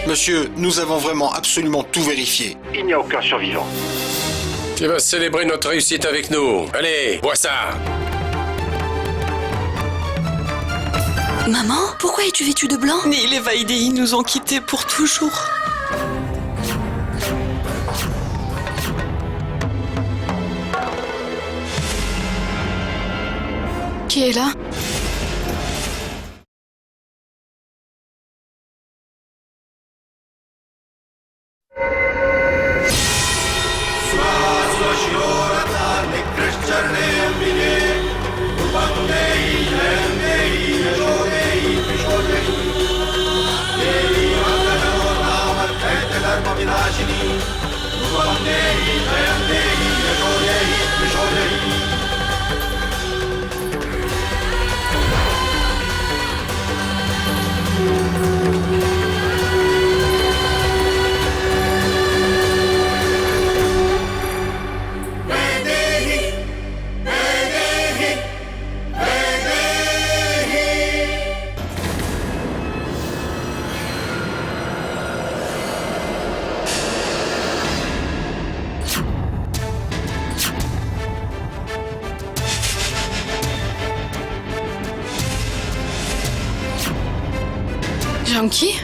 Monsieur, nous avons vraiment absolument tout vérifié. Il n'y a aucun survivant. Tu vas célébrer notre réussite avec nous. Allez, bois ça. Maman, pourquoi es-tu vêtue de blanc? Neil et Vaidéhi nous ont quittés pour toujours. Qui est là? Janki?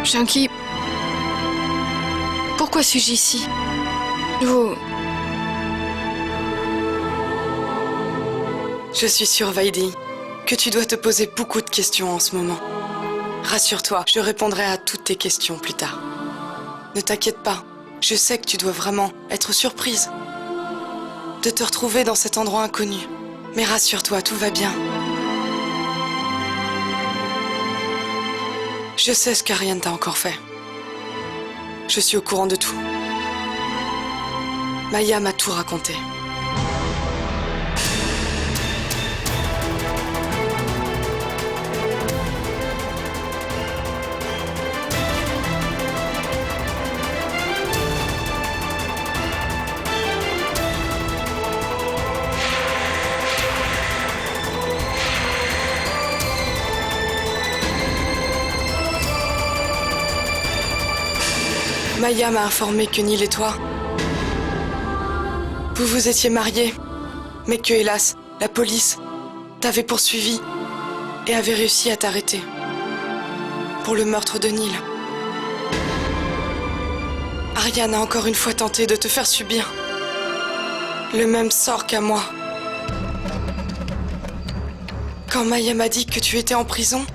Janki, pourquoi suis-je ici? Je suis sûre, Vaidéhi, que tu dois te poser beaucoup de questions en ce moment. Rassure-toi, je répondrai à toutes tes questions plus tard. Ne t'inquiète pas, je sais que tu dois vraiment être surprise de te retrouver dans cet endroit inconnu. Mais rassure-toi, tout va bien. Je sais ce qu'Ariane t'a encore fait. Je suis au courant de tout. Maya m'a tout raconté. Maya m'a informé que Neil et toi, vous vous étiez mariés, mais que, hélas, la police t'avait poursuivi et avait réussi à t'arrêter pour le meurtre de Neil. Ariane a encore une fois tenté de te faire subir le même sort qu'à moi. Quand Maya m'a dit que tu étais en prison,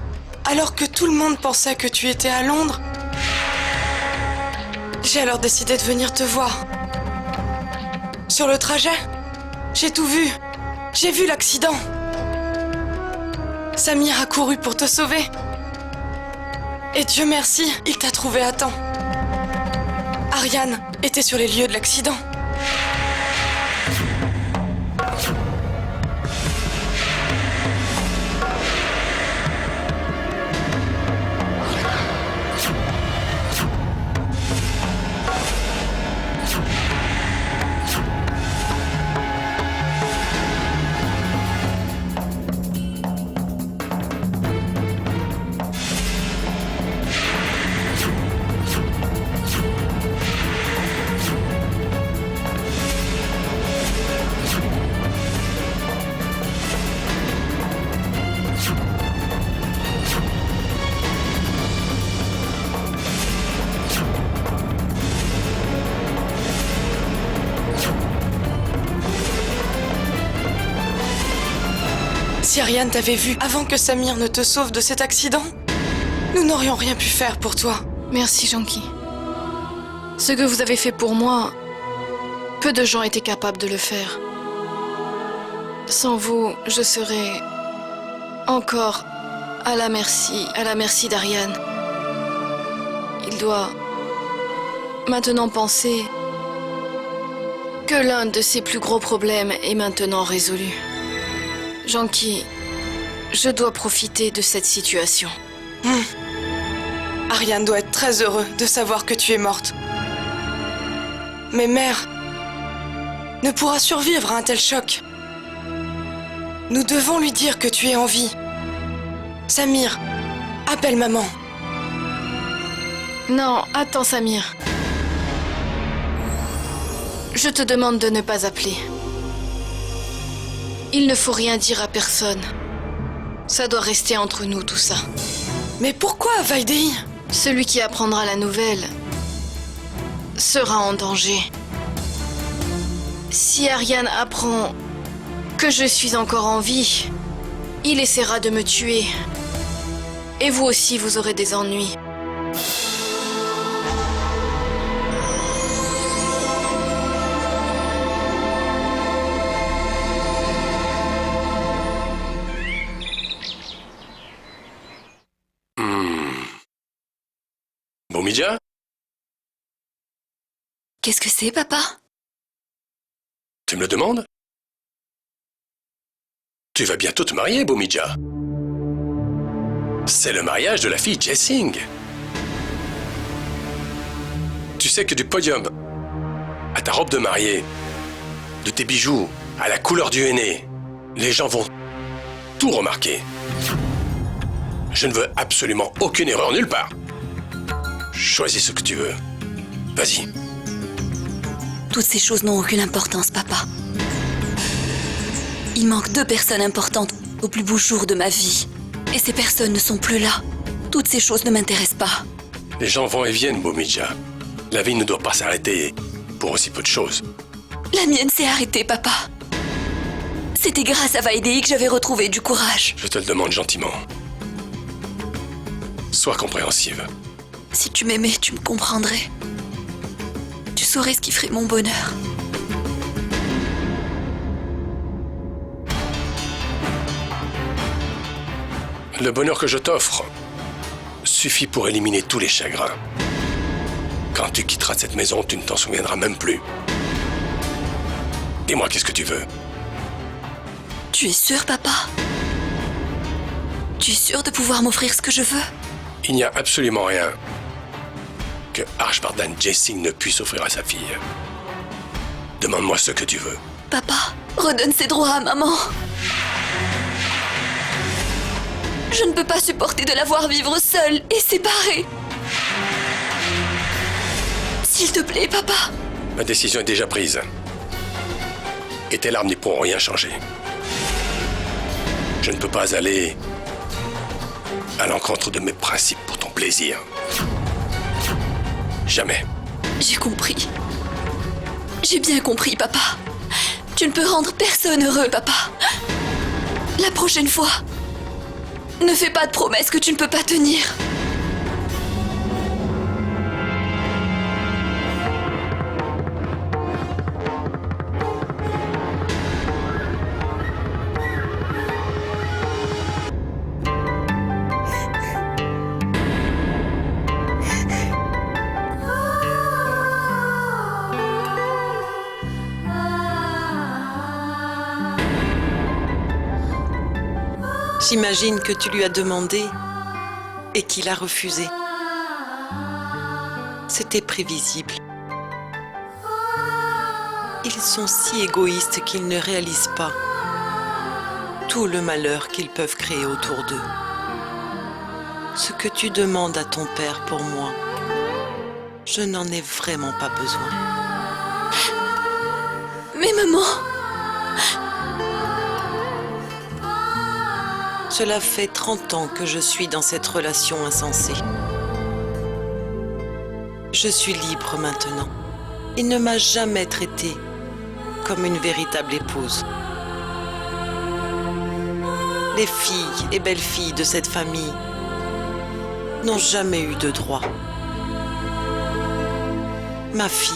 alors que tout le monde pensait que tu étais à Londres, j'ai alors décidé de venir te voir. Sur le trajet, j'ai tout vu. J'ai vu l'accident. Samir a couru pour te sauver. Et Dieu merci, il t'a trouvé à temps. Ariane était sur les lieux de l'accident. Si Ariane t'avait vu avant que Samir ne te sauve de cet accident, nous n'aurions rien pu faire pour toi. Merci, Janki. Ce que vous avez fait pour moi, peu de gens étaient capables de le faire. Sans vous, je serais encore à la merci d'Ariane. Il doit maintenant penser que l'un de ses plus gros problèmes est maintenant résolu. Janki, je dois profiter de cette situation. Ariane doit être très heureux de savoir que tu es morte. Mais mère ne pourra survivre à un tel choc. Nous devons lui dire que tu es en vie. Samir, appelle maman. Non, attends, Samir. Je te demande de ne pas appeler. Il ne faut rien dire à personne. Ça doit rester entre nous, tout ça. Mais pourquoi, Vaidéhi? Celui qui apprendra la nouvelle sera en danger. Si Ariane apprend que je suis encore en vie, il essaiera de me tuer. Et vous aussi, vous aurez des ennuis. Bomidja? Qu'est-ce que c'est, papa? Tu me le demandes? Tu vas bientôt te marier, Bomidja. C'est le mariage de la fille Jessing. Tu sais que du podium à ta robe de mariée, de tes bijoux à la couleur du henné, les gens vont tout remarquer. Je ne veux absolument aucune erreur nulle part. Choisis ce que tu veux. Vas-y. Toutes ces choses n'ont aucune importance, papa. Il manque 2 personnes importantes au plus beau jour de ma vie. Et ces personnes ne sont plus là. Toutes ces choses ne m'intéressent pas. Les gens vont et viennent, Bomidja. La vie ne doit pas s'arrêter pour aussi peu de choses. La mienne s'est arrêtée, papa. C'était grâce à Vaidéhi que j'avais retrouvé du courage. Je te le demande gentiment. Sois compréhensive. Si tu m'aimais, tu me comprendrais. Tu saurais ce qui ferait mon bonheur. Le bonheur que je t'offre suffit pour éliminer tous les chagrins. Quand tu quitteras cette maison, tu ne t'en souviendras même plus. Dis-moi, qu'est-ce que tu veux? Tu es sûr, papa? Tu es sûr de pouvoir m'offrir ce que je veux? Il n'y a absolument rien que Harshvardhan Jessing ne puisse offrir à sa fille. Demande-moi ce que tu veux. Papa, redonne ses droits à maman. Je ne peux pas supporter de la voir vivre seule et séparée. S'il te plaît, papa. Ma décision est déjà prise. Et tes larmes n'y pourront rien changer. Je ne peux pas aller à l'encontre de mes principes pour ton plaisir. Jamais. J'ai compris. J'ai bien compris, papa. Tu ne peux rendre personne heureux, papa. La prochaine fois, ne fais pas de promesses que tu ne peux pas tenir. J'imagine que tu lui as demandé et qu'il a refusé. C'était prévisible. Ils sont si égoïstes qu'ils ne réalisent pas tout le malheur qu'ils peuvent créer autour d'eux. Ce que tu demandes à ton père pour moi, je n'en ai vraiment pas besoin. Mais maman... Cela fait 30 ans que je suis dans cette relation insensée. Je suis libre maintenant. Il ne m'a jamais traitée comme une véritable épouse. Les filles et belles-filles de cette famille n'ont jamais eu de droit. Ma fille,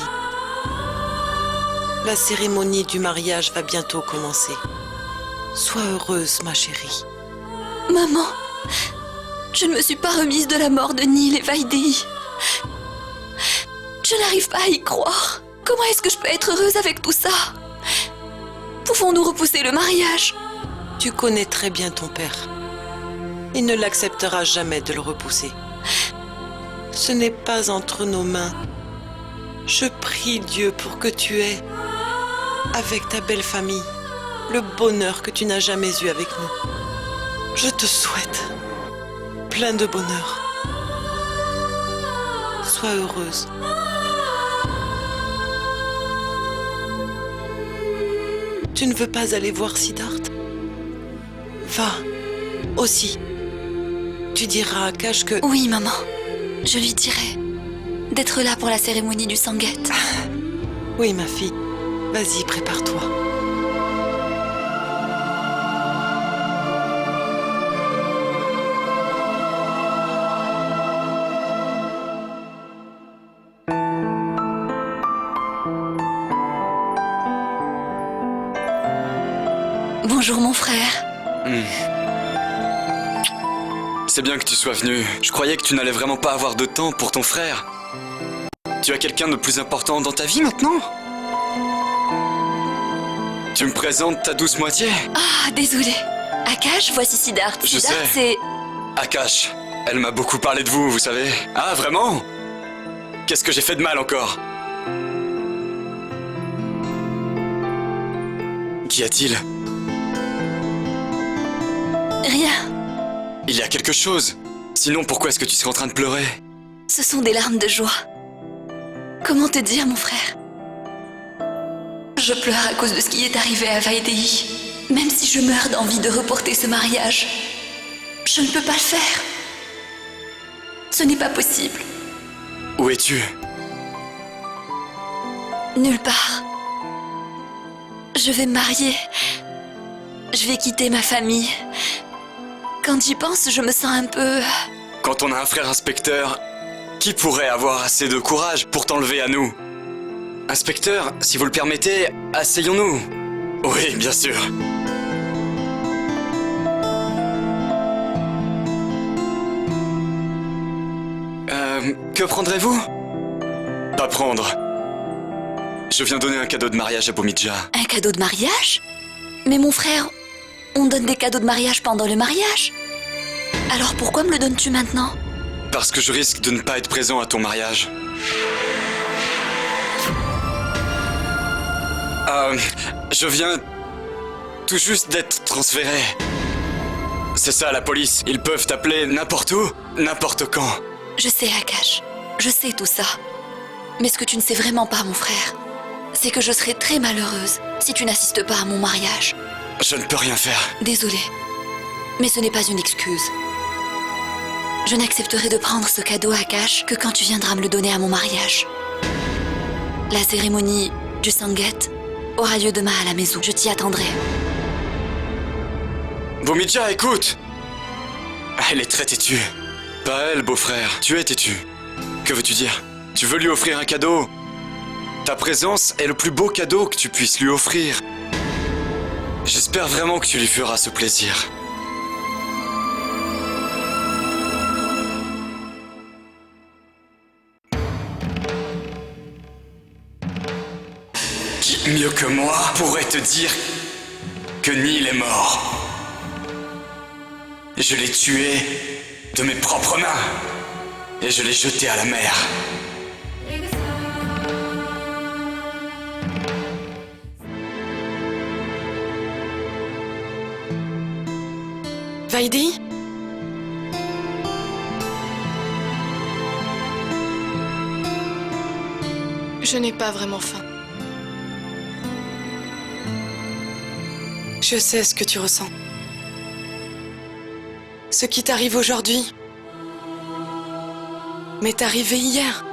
la cérémonie du mariage va bientôt commencer. Sois heureuse, ma chérie. Maman, je ne me suis pas remise de la mort de Neil et Vaidéhi. Je n'arrive pas à y croire. Comment est-ce que je peux être heureuse avec tout ça? Pouvons-nous repousser le mariage? Tu connais très bien ton père. Il ne l'acceptera jamais de le repousser. Ce n'est pas entre nos mains. Je prie Dieu pour que tu aies, avec ta belle famille, le bonheur que tu n'as jamais eu avec nous. Je te souhaite plein de bonheur. Sois heureuse. Tu ne veux pas aller voir Siddharth? Va, aussi. Tu diras à Akash que... Oui, maman. Je lui dirai d'être là pour la cérémonie du Sanget. Oui, ma fille. Vas-y, prépare-toi. Bonjour, mon frère. C'est bien que tu sois venu. Je croyais que tu n'allais vraiment pas avoir de temps pour ton frère. Tu as quelqu'un de plus important dans ta vie maintenant? Tu me présentes ta douce moitié? Ah, désolé. Akash, voici Siddharth. Je Siddharth, sais. c'est... Akash, elle m'a beaucoup parlé de vous, vous savez. Ah, vraiment? Qu'est-ce que j'ai fait de mal encore? Qu'y a-t-il? Rien. Il y a quelque chose. Sinon, pourquoi est-ce que tu serais en train de pleurer? Ce sont des larmes de joie. Comment te dire, mon frère? Je pleure à cause de ce qui est arrivé à Vaidehi. Même si je meurs d'envie de reporter ce mariage, je ne peux pas le faire. Ce n'est pas possible. Où es-tu? Nulle part. Je vais me marier. Je vais quitter ma famille. Quand j'y pense, je me sens un peu... Quand on a un frère inspecteur, qui pourrait avoir assez de courage pour t'enlever à nous? Inspecteur, si vous le permettez, asseyons-nous. Oui, bien sûr. Que prendrez-vous? Pas prendre. Je viens donner un cadeau de mariage à Bomidja. Un cadeau de mariage? Mais mon frère, on donne des cadeaux de mariage pendant le mariage. Alors pourquoi me le donnes-tu maintenant? Parce que je risque de ne pas être présent à ton mariage. Je viens tout juste d'être transféré. C'est ça la police, ils peuvent t'appeler n'importe où, n'importe quand. Je sais, Akash. Je sais tout ça. Mais ce que tu ne sais vraiment pas, mon frère, c'est que je serai très malheureuse si tu n'assistes pas à mon mariage. Je ne peux rien faire. Désolée, mais ce n'est pas une excuse. Je n'accepterai de prendre ce cadeau, Akash, que quand tu viendras me le donner à mon mariage. La cérémonie du Sanget aura lieu demain à la maison. Je t'y attendrai. Bomidja, écoute! Elle est très têtue. Pas elle, beau-frère. Tu es têtu. Que veux-tu dire? Tu veux lui offrir un cadeau? Ta présence est le plus beau cadeau que tu puisses lui offrir. J'espère vraiment que tu lui feras ce plaisir. Qui mieux que moi pourrait te dire que Neil est mort? Je l'ai tué de mes propres mains et je l'ai jeté à la mer. Vaidehi? Je n'ai pas vraiment faim. Je sais ce que tu ressens. Ce qui t'arrive aujourd'hui m'est arrivé hier.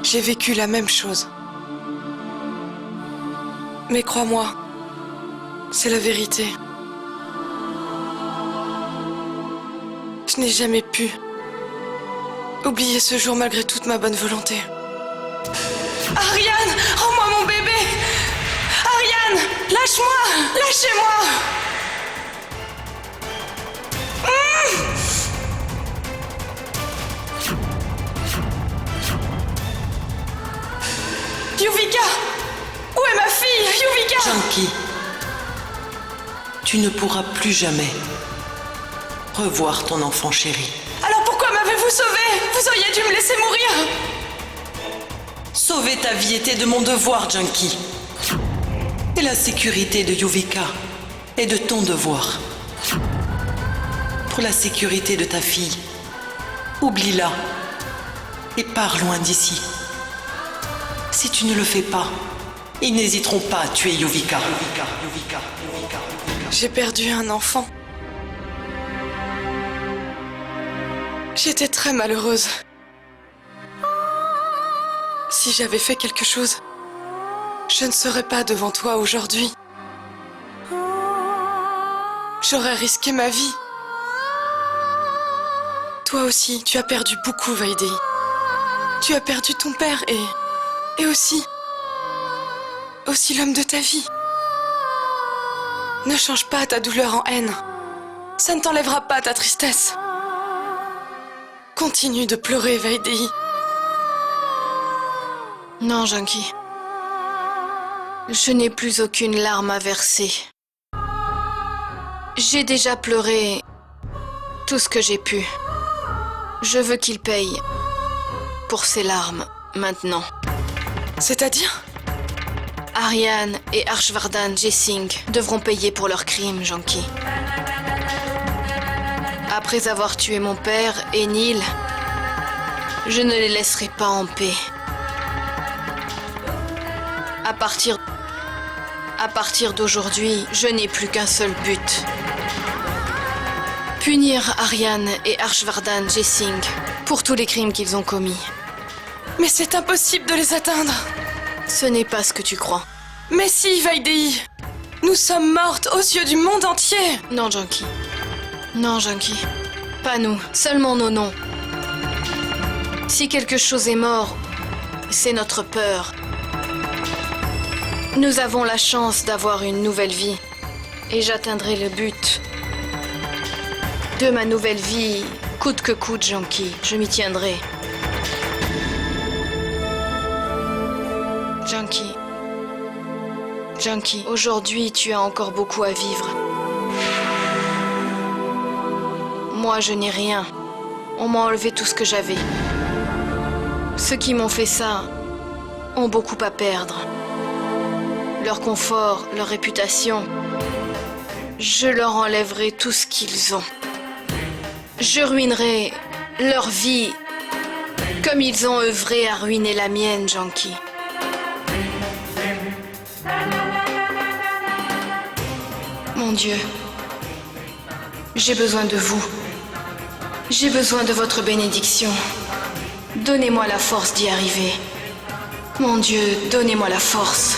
J'ai vécu la même chose. Mais crois-moi, c'est la vérité. Je n'ai jamais pu oublier ce jour malgré toute ma bonne volonté. Ariane, rends-moi mon bébé! Ariane, lâche-moi! Lâchez-moi! Yuvika! Où est ma fille? Yuvika! Janki, tu ne pourras plus jamais revoir ton enfant chéri. Alors pourquoi m'avez-vous sauvé? Vous rien. Sauver ta vie était de mon devoir, Junkie. Et la sécurité de Yuvika est de ton devoir. Pour la sécurité de ta fille, oublie-la et pars loin d'ici. Si tu ne le fais pas, ils n'hésiteront pas à tuer Yuvika. J'ai perdu un enfant. J'étais très malheureuse. Si j'avais fait quelque chose, je ne serais pas devant toi aujourd'hui. J'aurais risqué ma vie. Toi aussi, tu as perdu beaucoup, Vaidéhi. Tu as perdu ton père et aussi l'homme de ta vie. Ne change pas ta douleur en haine. Ça ne t'enlèvera pas ta tristesse. Continue de pleurer, Vaidéhi. Non, Junkie. Je n'ai plus aucune larme à verser. J'ai déjà pleuré tout ce que j'ai pu. Je veux qu'il paye pour ses larmes maintenant. C'est-à-dire ? Ariane et Arshvardhan Jesing devront payer pour leurs crimes, Junkie. Après avoir tué mon père et Neil, je ne les laisserai pas en paix. À partir d'aujourd'hui, je n'ai plus qu'un seul but. Punir Ariane et Arshvardhan Jesing pour tous les crimes qu'ils ont commis. Mais c'est impossible de les atteindre. Ce n'est pas ce que tu crois. Mais si, Vaidéhi. Nous sommes mortes aux yeux du monde entier. Non, Junkie. Non, Junkie. Pas nous, seulement nos noms. Si quelque chose est mort, c'est notre peur. Nous avons la chance d'avoir une nouvelle vie. Et j'atteindrai le but de ma nouvelle vie, coûte que coûte, Junkie. Je m'y tiendrai. Junkie, aujourd'hui, tu as encore beaucoup à vivre. Moi, je n'ai rien. On m'a enlevé tout ce que j'avais. Ceux qui m'ont fait ça ont beaucoup à perdre. Leur confort, leur réputation. Je leur enlèverai tout ce qu'ils ont. Je ruinerai leur vie comme ils ont œuvré à ruiner la mienne, Junkie. Mon Dieu, j'ai besoin de vous. J'ai besoin de votre bénédiction. Donnez-moi la force d'y arriver. Mon Dieu, donnez-moi la force.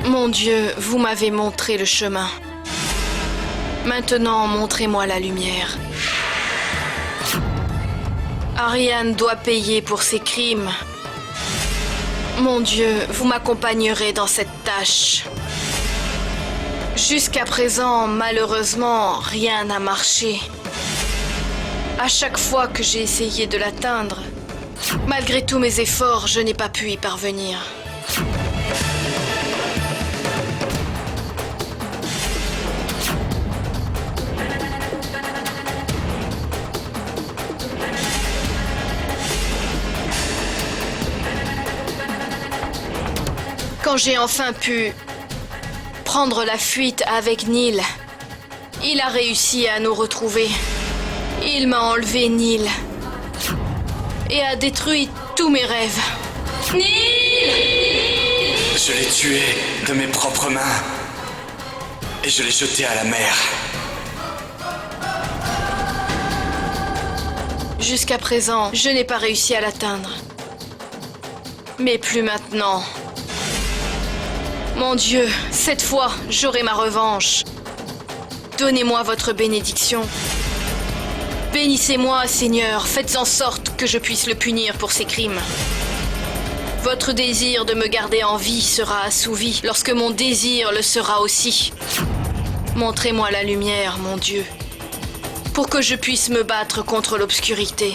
Mon Dieu, vous m'avez montré le chemin. Maintenant, montrez-moi la lumière. Ariane doit payer pour ses crimes. Mon Dieu, vous m'accompagnerez dans cette tâche. Jusqu'à présent, malheureusement, rien n'a marché. À chaque fois que j'ai essayé de l'atteindre, malgré tous mes efforts, je n'ai pas pu y parvenir. Quand j'ai enfin pu prendre la fuite avec Neil, il a réussi à nous retrouver. Il m'a enlevé Neil et a détruit tous mes rêves. Neil! Je l'ai tué de mes propres mains et je l'ai jeté à la mer. Jusqu'à présent, je n'ai pas réussi à l'atteindre. Mais plus maintenant. Mon Dieu, cette fois, j'aurai ma revanche. Donnez-moi votre bénédiction. Bénissez-moi, Seigneur, faites en sorte que je puisse le punir pour ses crimes. Votre désir de me garder en vie sera assouvi lorsque mon désir le sera aussi. Montrez-moi la lumière, mon Dieu, pour que je puisse me battre contre l'obscurité.